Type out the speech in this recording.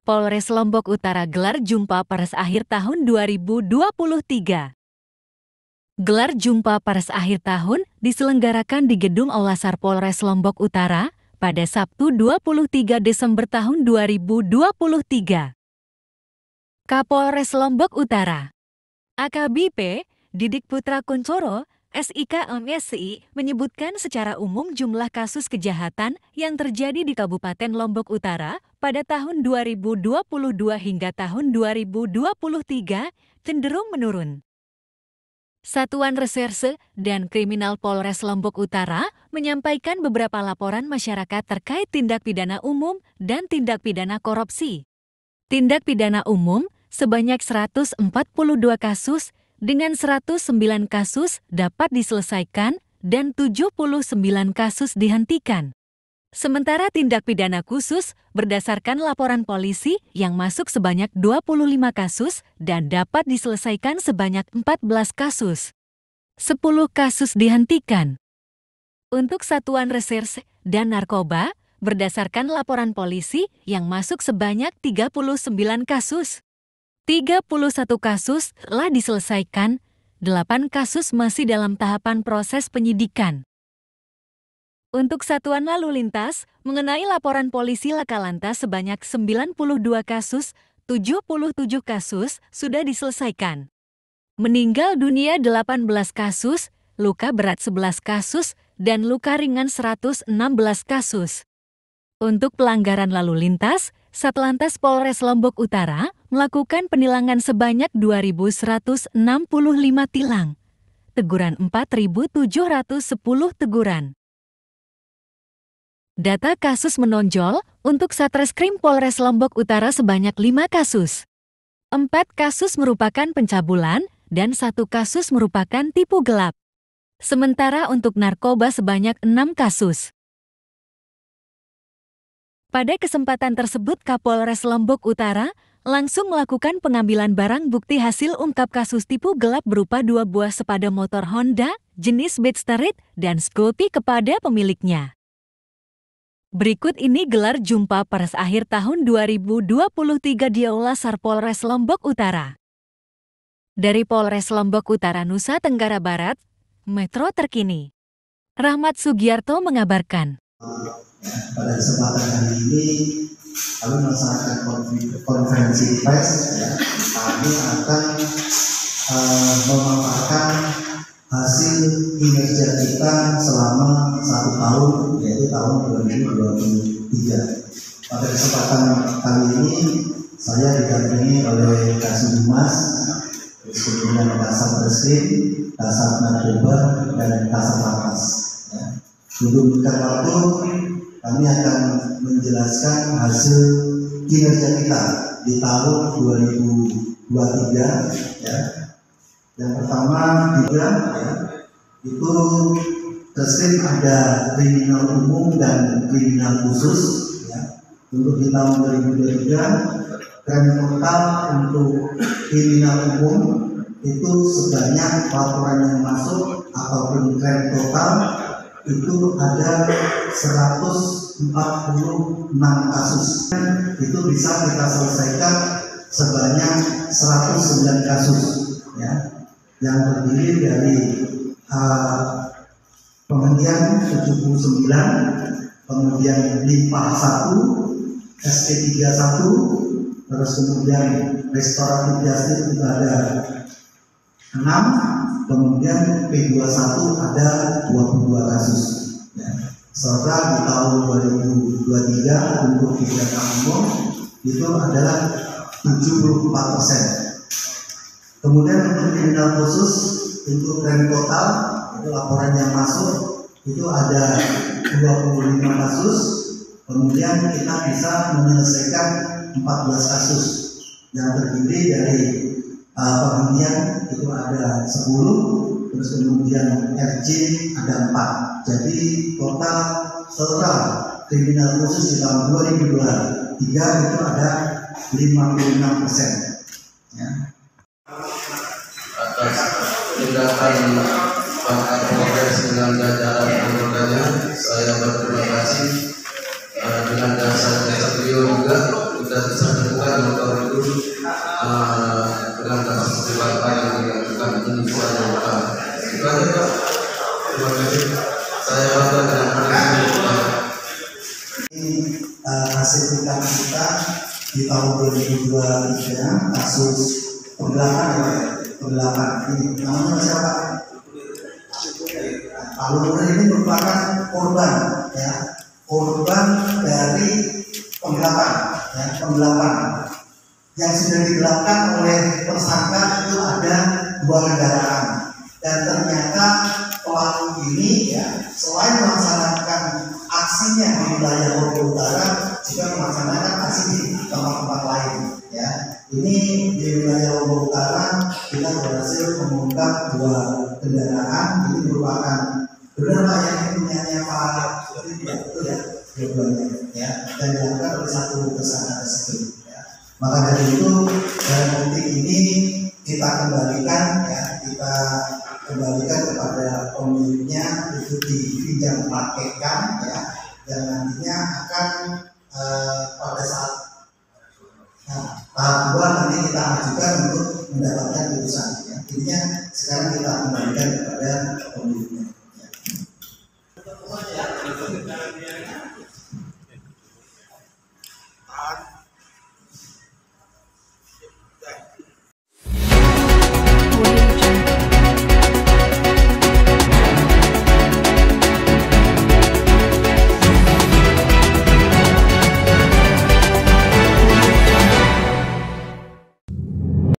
Polres Lombok Utara gelar jumpa pers akhir tahun 2023. Gelar jumpa pers akhir tahun diselenggarakan di Gedung Aulasar Polres Lombok Utara pada Sabtu 23 Desember tahun 2023. Kapolres Lombok Utara, AKBP Didik Putra Kuncoro, SIK MSI, menyebutkan secara umum jumlah kasus kejahatan yang terjadi di Kabupaten Lombok Utara pada tahun 2022 hingga tahun 2023 cenderung menurun. Satuan Reserse dan Kriminal Polres Lombok Utara menyampaikan beberapa laporan masyarakat terkait tindak pidana umum dan tindak pidana korupsi. Tindak pidana umum sebanyak 142 kasus dengan 109 kasus dapat diselesaikan dan 79 kasus dihentikan. Sementara tindak pidana khusus berdasarkan laporan polisi yang masuk sebanyak 25 kasus dan dapat diselesaikan sebanyak 14 kasus. 10 kasus dihentikan. Untuk Satuan Reserse dan Narkoba, berdasarkan laporan polisi yang masuk sebanyak 39 kasus. 31 kasus telah diselesaikan, 8 kasus masih dalam tahapan proses penyidikan. Untuk Satuan Lalu Lintas, mengenai laporan polisi laka lantas sebanyak 92 kasus, 77 kasus sudah diselesaikan. Meninggal dunia 18 kasus, luka berat 11 kasus, dan luka ringan 116 kasus. Untuk pelanggaran lalu lintas, Satlantas Polres Lombok Utara melakukan penilangan sebanyak 2.165 tilang. Teguran 4.710 teguran. Data kasus menonjol untuk Satreskrim Polres Lombok Utara sebanyak 5 kasus. 4 kasus merupakan pencabulan dan 1 kasus merupakan tipu gelap. Sementara untuk narkoba sebanyak 6 kasus. Pada kesempatan tersebut, Kapolres Lombok Utara langsung melakukan pengambilan barang bukti hasil ungkap kasus tipu gelap berupa 2 buah sepeda motor Honda jenis Beatsterit dan Scoopy kepada pemiliknya. Berikut ini gelar jumpa pers akhir tahun 2023 di Aulasar Polres Lombok Utara. Dari Polres Lombok Utara, Nusa Tenggara Barat, Metro Terkini. Rahmat Sugiarto mengabarkan. Pada kesempatan hari ini kami melaksanakan konferensi pers. Kami akan memaparkan hasil kinerja kita selama 1 tahun, yaitu tahun 2023. Pada kesempatan kali ini saya didampingi oleh Kasih Humas, kemudian Kasat Reskrim, Kasat Narkoba, dan Kasat Lapas. Untuk waktu kami akan menjelaskan hasil kinerja kita di tahun 2023. Yang pertama itu Reskrim ada kriminal umum dan kriminal khusus. Untuk di tahun 2023 krim total untuk kriminal umum itu sebanyak laporan yang masuk ataupun krim total itu ada 146 kasus. Itu bisa kita selesaikan sebanyak 109 kasus, yang terdiri dari penghentian 79, kemudian limpah 1, SP 31, terus kemudian restoratif justice itu ada 6, kemudian P21 ada 22 kasus. Serta di tahun 2023 untuk pidana umum itu adalah 74%. Kemudian untuk kriminal khusus untuk krim total itu laporan yang masuk itu ada 25 kasus. Kemudian kita bisa menyelesaikan 14 kasus yang terdiri dari penghentian itu ada 10, terus kemudian RJ ada 4. Jadi total setelah kriminal khusus di tahun 2023 itu ada 56%. Atas tindakan Pak Kapolres dengan jajaran anggotanya, saya berterima kasih. Dengan dasar beliau juga sudah bisa dengan kasus dewasa yang dilakukan ini semuanya Pak. Itu aja Pak. Terima kasih. Saya bangga dengan hari ini Pak. Ini hasil tindakan kita di tahun 2023 kasus penggelapan ya, penggelapan ini namanya siapa? Pak Luhur ini merupakan korban ya, korban dari penggelapan ya, penggelapan yang sudah digelapkan oleh tersangka itu ada 2 kendaraan dan ternyata pelaku ini ya selain melaksanakan aksinya di wilayah Lombok Utara juga melaksanakan aksi di tempat-tempat lain ya. Ini di wilayah Lombok Utara kita berhasil mengungkap 2 kendaraan. Ini merupakan benar Pak yang punyanya Pak itu ya, dua-duanya ya, dan dilakukan oleh satu tersangka tersebut ya. Maka dari itu barang bukti ini kita kembalikan ya, kita kembalikan kepada pemiliknya itu dipinjam pakaikan ya, dan nantinya akan pada saat tahap 2 nanti kita ajukan untuk mendapatkan putusan ya. Intinya sekarang kita kembalikan kepada pemiliknya.